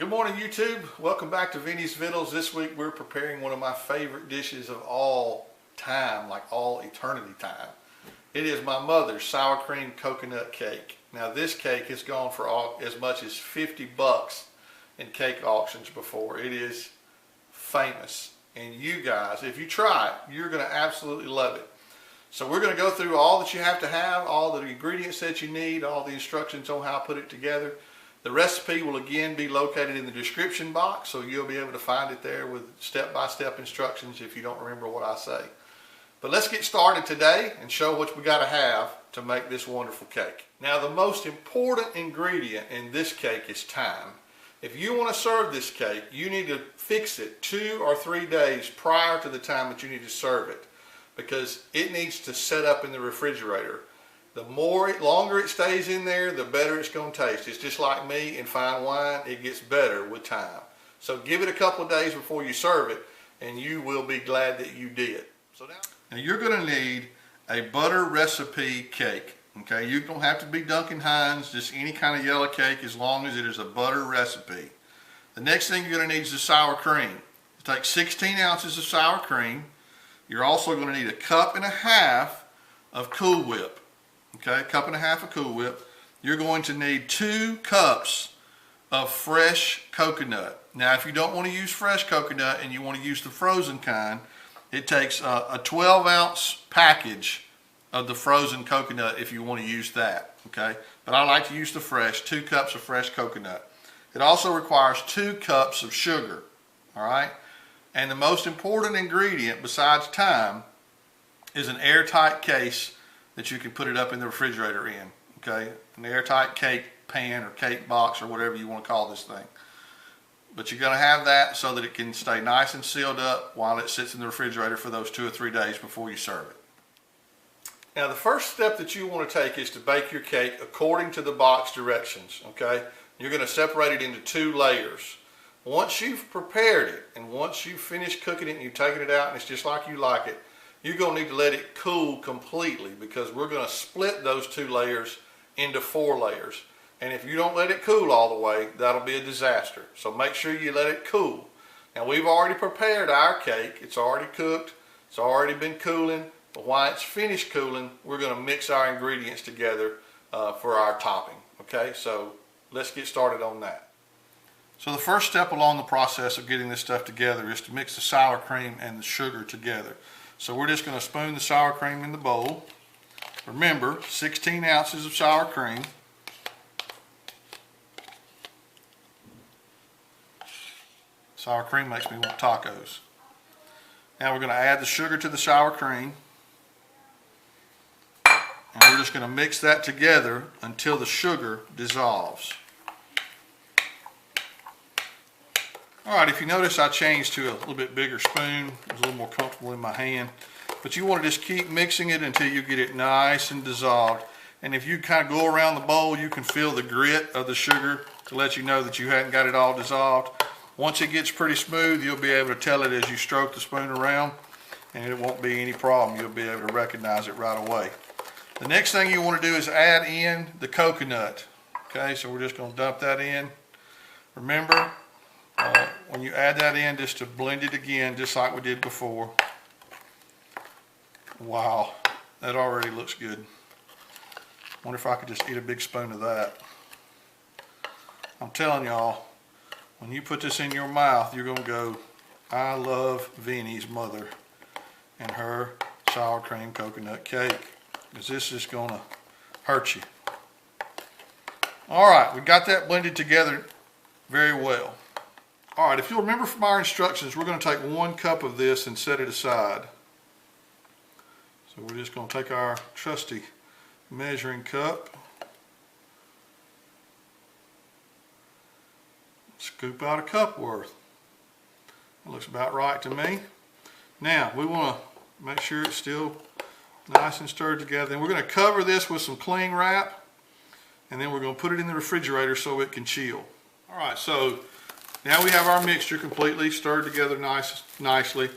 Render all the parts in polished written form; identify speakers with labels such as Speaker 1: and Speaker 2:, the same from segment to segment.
Speaker 1: Good morning, YouTube. Welcome back to Vinnie's Vittles. This week we're preparing one of my favorite dishes of all time, like all eternity time. It is my mother's sour cream coconut cake. Now this cake has gone for as much as 50 bucks in cake auctions before. It is famous. And you guys, if you try it, you're going to absolutely love it. So we're going to go through all that you have to have, all the ingredients that you need, all the instructions on how to put it together. The recipe will again be located in the description box, so you'll be able to find it there with step-by-step instructions if you don't remember what I say. But let's get started today and show what we got to have to make this wonderful cake. Now the most important ingredient in this cake is time. If you want to serve this cake, you need to fix it 2 or 3 days prior to the time that you need to serve it, because it needs to set up in the refrigerator. The longer it stays in there, the better it's going to taste. It's just like meat and fine wine. It gets better with time. So give it a couple of days before you serve it, and you will be glad that you did. So now you're going to need a butter recipe cake. Okay, you don't have to be Duncan Hines, just any kind of yellow cake as long as it is a butter recipe. The next thing you're going to need is the sour cream. Take 16 ounces of sour cream. You're also going to need 1.5 cups of Kool Whip. Okay, 1.5 cups of Kool Whip. You're going to need 2 cups of fresh coconut. Now, if you don't want to use fresh coconut and you want to use the frozen kind, it takes a 12-ounce package of the frozen coconut if you want to use that. Okay, but I like to use the fresh, 2 cups of fresh coconut. It also requires 2 cups of sugar. All right, and the most important ingredient besides time is an airtight case that you can put it up in the refrigerator in. Okay, an airtight cake pan or cake box or whatever you want to call this thing. But you're going to have that so that it can stay nice and sealed up while it sits in the refrigerator for those 2 or 3 days before you serve it. Now the first step that you want to take is to bake your cake according to the box directions. Okay, you're going to separate it into 2 layers. Once you've prepared it and once you've finished cooking it and you've taken it out and it's just like you like it, you're going to need to let it cool completely, because we're going to split those 2 layers into 4 layers. And if you don't let it cool all the way, that'll be a disaster. So make sure you let it cool. Now we've already prepared our cake. It's already cooked. It's already been cooling. But while it's finished cooling, we're going to mix our ingredients together for our topping. Okay, so let's get started on that. So the first step along the process of getting this stuff together is to mix the sour cream and the sugar together. So we're just going to spoon the sour cream in the bowl. Remember, 16 ounces of sour cream. Sour cream makes me want tacos. Now we're going to add the sugar to the sour cream. And we're just going to mix that together until the sugar dissolves. Alright, if you notice, I changed to a little bit bigger spoon. It was a little more comfortable in my hand. But you want to just keep mixing it until you get it nice and dissolved. And if you kind of go around the bowl, you can feel the grit of the sugar to let you know that you hadn't got it all dissolved. Once it gets pretty smooth, you'll be able to tell it as you stroke the spoon around, and it won't be any problem. You'll be able to recognize it right away. The next thing you want to do is add in the coconut. Okay, so we're just going to dump that in. Remember, when you add that in, just to blend it again, just like we did before. Wow, that already looks good. Wonder if I could just eat a big spoon of that. I'm telling y'all, when you put this in your mouth, you're gonna go, I love Vinnie's mother and her sour cream coconut cake, because this is gonna hurt you. All right, we got that blended together very well. All right, if you'll remember from our instructions, we're going to take 1 cup of this and set it aside. So we're just going to take our trusty measuring cup, scoop out a cup worth. That looks about right to me. Now we want to make sure it's still nice and stirred together. And we're going to cover this with some cling wrap, and then we're going to put it in the refrigerator so it can chill. All right, so now we have our mixture completely stirred together nicely.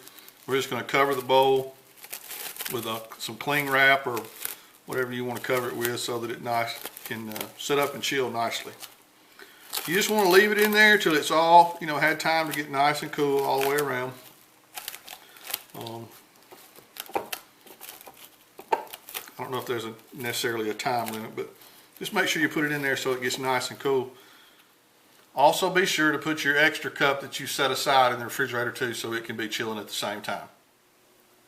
Speaker 1: We're just going to cover the bowl with some cling wrap or whatever you want to cover it with so that it can sit up and chill nicely. You just want to leave it in there till it's all, you know, had time to get nice and cool all the way around. I don't know if there's necessarily a time limit, but just make sure you put it in there so it gets nice and cool. Also be sure to put your extra cup that you set aside in the refrigerator too, so it can be chilling at the same time.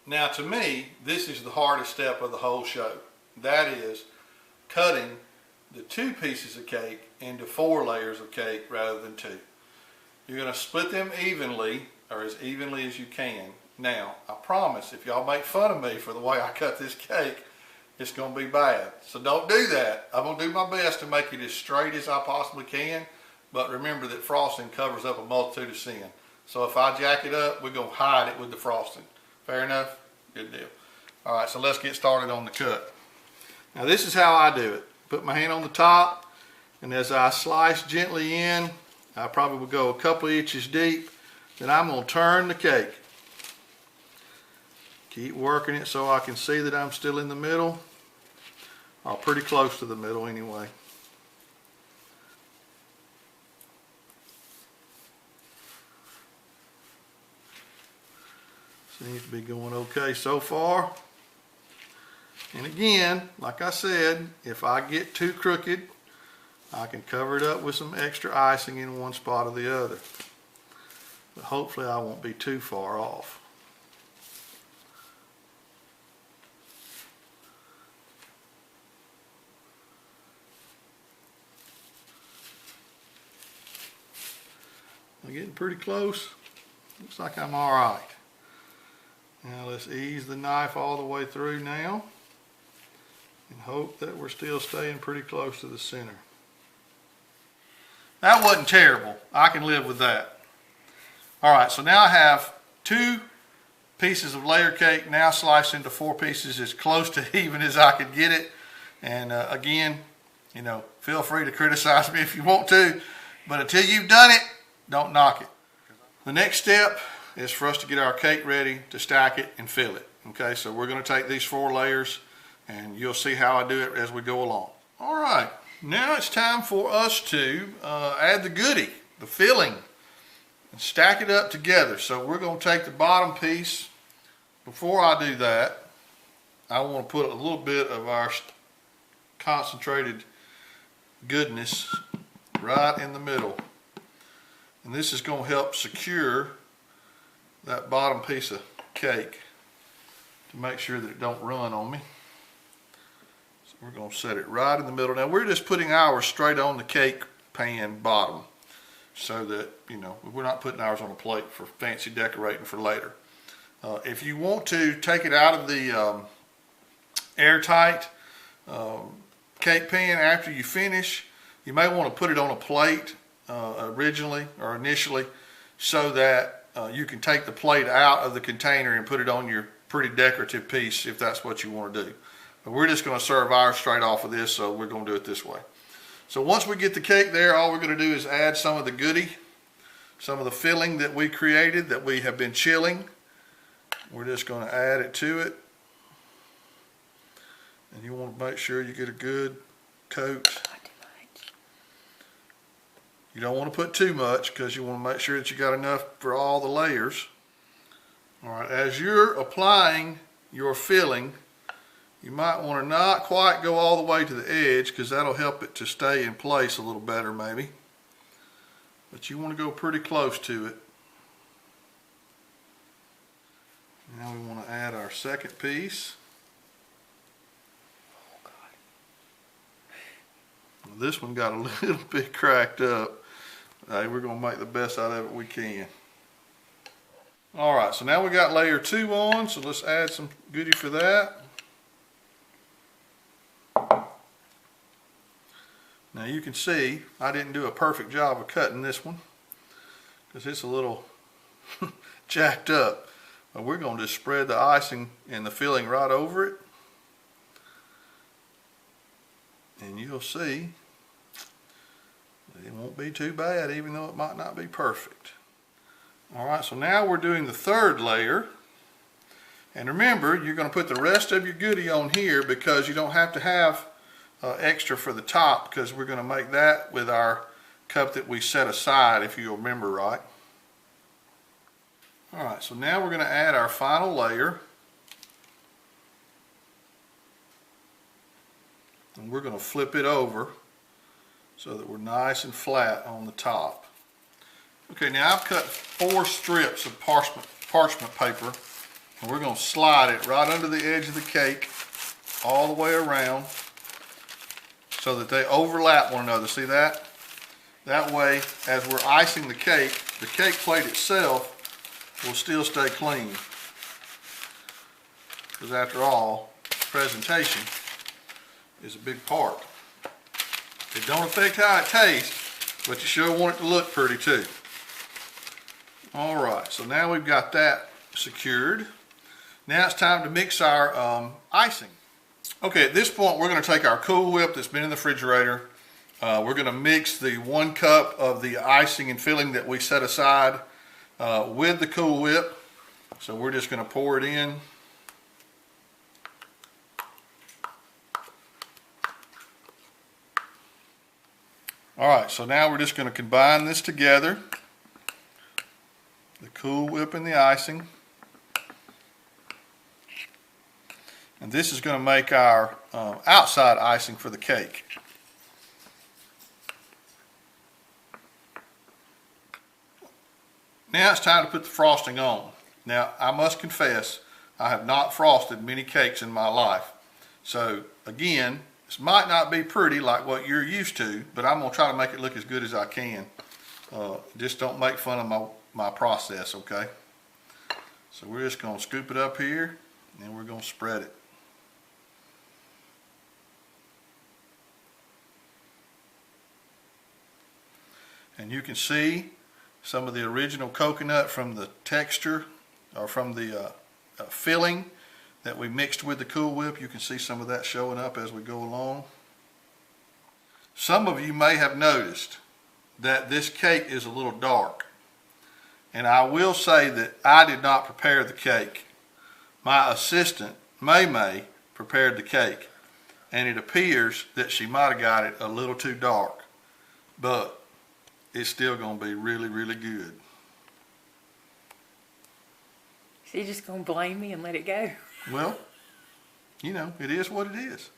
Speaker 1: Now to me, this is the hardest step of the whole show. That is cutting the 2 pieces of cake into 4 layers of cake rather than 2. You're going to split them evenly, or as evenly as you can. Now, I promise, if y'all make fun of me for the way I cut this cake, it's going to be bad. So don't do that. I'm going to do my best to make it as straight as I possibly can, but remember that frosting covers up a multitude of sin. So if I jack it up, we're going to hide it with the frosting. Fair enough? Good deal. All right, so let's get started on the cut. Now this is how I do it. Put my hand on the top, and as I slice gently in, I probably will go a couple inches deep. Then I'm going to turn the cake. Keep working it so I can see that I'm still in the middle, or pretty close to the middle anyway. Seems to be going okay so far. And again, like I said, if I get too crooked, I can cover it up with some extra icing in one spot or the other. But hopefully I won't be too far off. I'm getting pretty close. Looks like I'm all right. Now let's ease the knife all the way through now and hope that we're still staying pretty close to the center. That wasn't terrible. I can live with that. All right, so now I have 2 pieces of layer cake now sliced into 4 pieces, as close to even as I could get it. And again, you know, feel free to criticize me if you want to, but until you've done it, don't knock it. The next step is for us to get our cake ready to stack it and fill it. Okay, so we're going to take these 4 layers, and you'll see how I do it as we go along. All right, now it's time for us to add the goodie, the filling, and stack it up together. So we're going to take the bottom piece. Before I do that, I want to put a little bit of our concentrated goodness right in the middle. And this is going to help secure that bottom piece of cake to make sure that it don't run on me. So we're going to set it right in the middle. Now we're just putting ours straight on the cake pan bottom so that, you know, we're not putting ours on a plate for fancy decorating for later. If you want to take it out of the airtight cake pan after you finish, you may want to put it on a plate initially, so that you can take the plate out of the container and put it on your pretty decorative piece if that's what you want to do. But we're just going to serve ours straight off of this, so we're going to do it this way. So once we get the cake there, all we're going to do is add some of the goodie, some of the filling that we created that we have been chilling. We're just going to add it to it. And you want to make sure you get a good coat. You don't want to put too much because you want to make sure that you got enough for all the layers. All right, as you're applying your filling, you might want to not quite go all the way to the edge because that'll help it to stay in place a little better maybe. But you want to go pretty close to it. Now we want to add our second piece. Oh God. This one got a little bit cracked up. Hey, we're going to make the best out of it we can. Alright, so now we got layer 2 on, so let's add some goodie for that. Now you can see I didn't do a perfect job of cutting this one because it's a little jacked up. But we're going to just spread the icing and the filling right over it. And you'll see it won't be too bad, even though it might not be perfect. Alright, so now we're doing the 3rd layer. And remember, you're going to put the rest of your goodie on here because you don't have to have extra for the top, because we're going to make that with our cup that we set aside, if you remember right. Alright, so now we're going to add our final layer. And we're going to flip it over so that we're nice and flat on the top. Okay, now I've cut 4 strips of parchment paper, and we're going to slide it right under the edge of the cake all the way around so that they overlap one another. See that? That way, as we're icing the cake plate itself will still stay clean. Because after all, presentation is a big part. It don't affect how it tastes, but you sure want it to look pretty too. Alright, so now we've got that secured. Now it's time to mix our icing. Okay, at this point we're going to take our Kool Whip that's been in the refrigerator. We're going to mix the 1 cup of the icing and filling that we set aside with the Kool Whip. So we're just going to pour it in. Alright, so now we're just going to combine this together. The Kool Whip and the icing. And this is going to make our outside icing for the cake. Now it's time to put the frosting on. Now I must confess, I have not frosted many cakes in my life. So again, this might not be pretty like what you're used to, but I'm going to try to make it look as good as I can. Just don't make fun of my process, okay? So we're just going to scoop it up here, and we're going to spread it. And you can see some of the original coconut from the texture, or from the filling that we mixed with the Kool Whip. You can see some of that showing up as we go along. Some of you may have noticed that this cake is a little dark. And I will say that I did not prepare the cake. My assistant, Maymay, prepared the cake. And it appears that she might have got it a little too dark. But it's still going to be really, really good.
Speaker 2: So you're just going to blame me and let it go?
Speaker 1: Well, you know, it is what it is.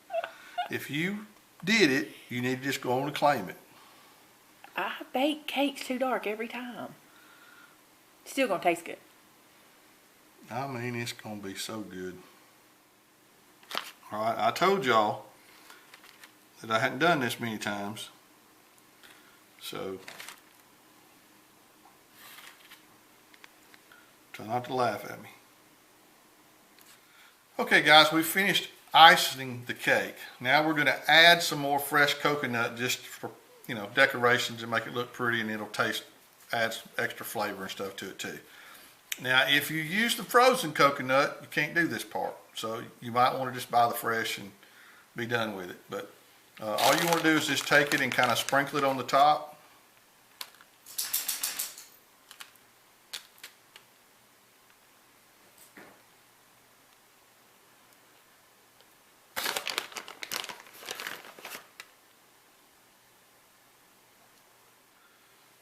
Speaker 1: If you did it, you need to just go on and claim it.
Speaker 2: I bake cakes too dark every time. Still going to taste good.
Speaker 1: I mean, it's going to be so good. All right, I told y'all that I hadn't done this many times. So, try not to laugh at me. Okay guys, we finished icing the cake. Now we're going to add some more fresh coconut just for, you know, decorations and make it look pretty, and it'll add some extra flavor and stuff to it too. Now if you use the frozen coconut, you can't do this part. So you might want to just buy the fresh and be done with it. But all you want to do is just take it and kind of sprinkle it on the top.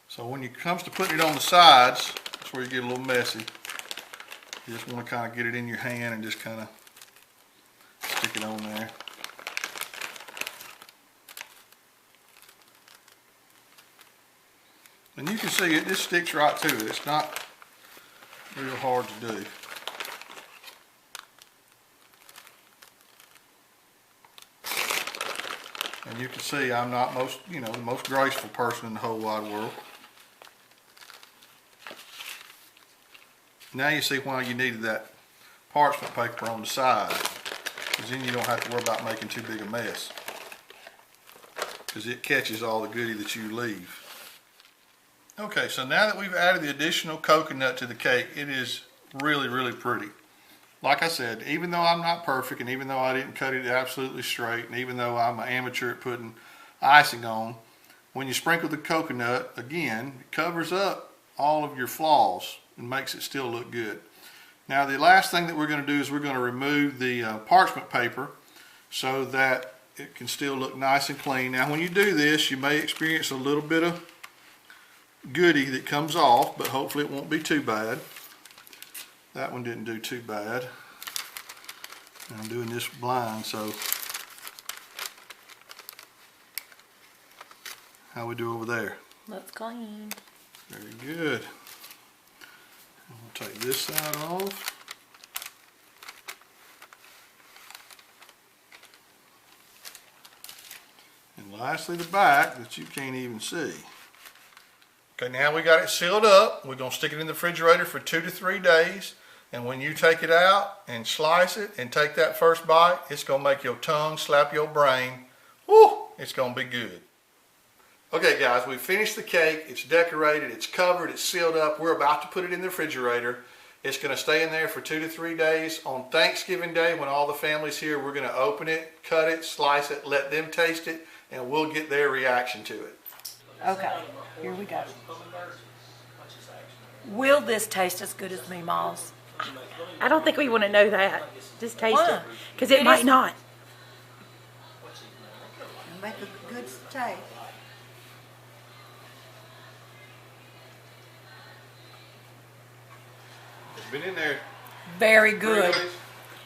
Speaker 1: So when it comes to putting it on the sides, that's where you get a little messy. You just want to kind of get it in your hand and just kind of stick it on there. And you can see it just sticks right to it. It's not real hard to do. And you can see I'm not the most graceful person in the whole wide world. Now you see why you needed that parchment paper on the side, because then you don't have to worry about making too big a mess, because it catches all the goodie that you leave. Okay, so now that we've added the additional coconut to the cake, it is really, really pretty. Like I said, even though I'm not perfect, and even though I didn't cut it absolutely straight, and even though I'm an amateur at putting icing on, when you sprinkle the coconut, again, it covers up all of your flaws and makes it still look good. Now the last thing that we're going to do is we're going to remove the parchment paper so that it can still look nice and clean. Now when you do this, you may experience a little bit of goodie that comes off, but hopefully it won't be too bad. That one didn't do too bad. And I'm doing this blind, so how we do over there?
Speaker 2: Looks clean.
Speaker 1: Very good. And we'll take this side off. And lastly, the back that you can't even see. Okay, now we got it sealed up. We're going to stick it in the refrigerator for 2 to 3 days. And when you take it out and slice it and take that first bite, it's going to make your tongue slap your brain. Woo! It's going to be good. Okay guys, we finished the cake. It's decorated, it's covered, it's sealed up. We're about to put it in the refrigerator. It's going to stay in there for 2 to 3 days. On Thanksgiving Day, when all the family's here, we're going to open it, cut it, slice it, let them taste it, and we'll get their reaction to it.
Speaker 3: Okay, here we go. Will this taste as good as Maymaw's?
Speaker 2: I don't think we want to know that. Just taste
Speaker 3: Why?
Speaker 2: it. Because it might not.
Speaker 4: Make a good taste.
Speaker 1: It's been in there.
Speaker 3: Very good.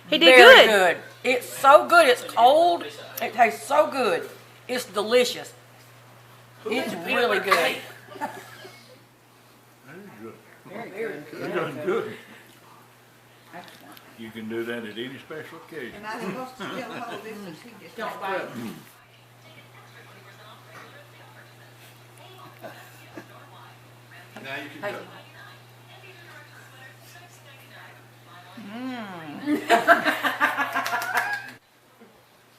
Speaker 2: He did
Speaker 3: Very
Speaker 2: good.
Speaker 3: good. It's so good. It's cold. It tastes so good. It's delicious. It's really good.
Speaker 5: You're doing good. You can do that at any special occasion.
Speaker 4: And I'm supposed to still hold this and she just
Speaker 3: Don't bite.
Speaker 1: Now you can go.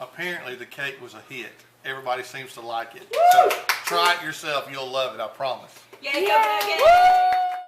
Speaker 1: Apparently the cake was a hit. Everybody seems to like it. So try it yourself. You'll love it, I promise.
Speaker 3: Yeah.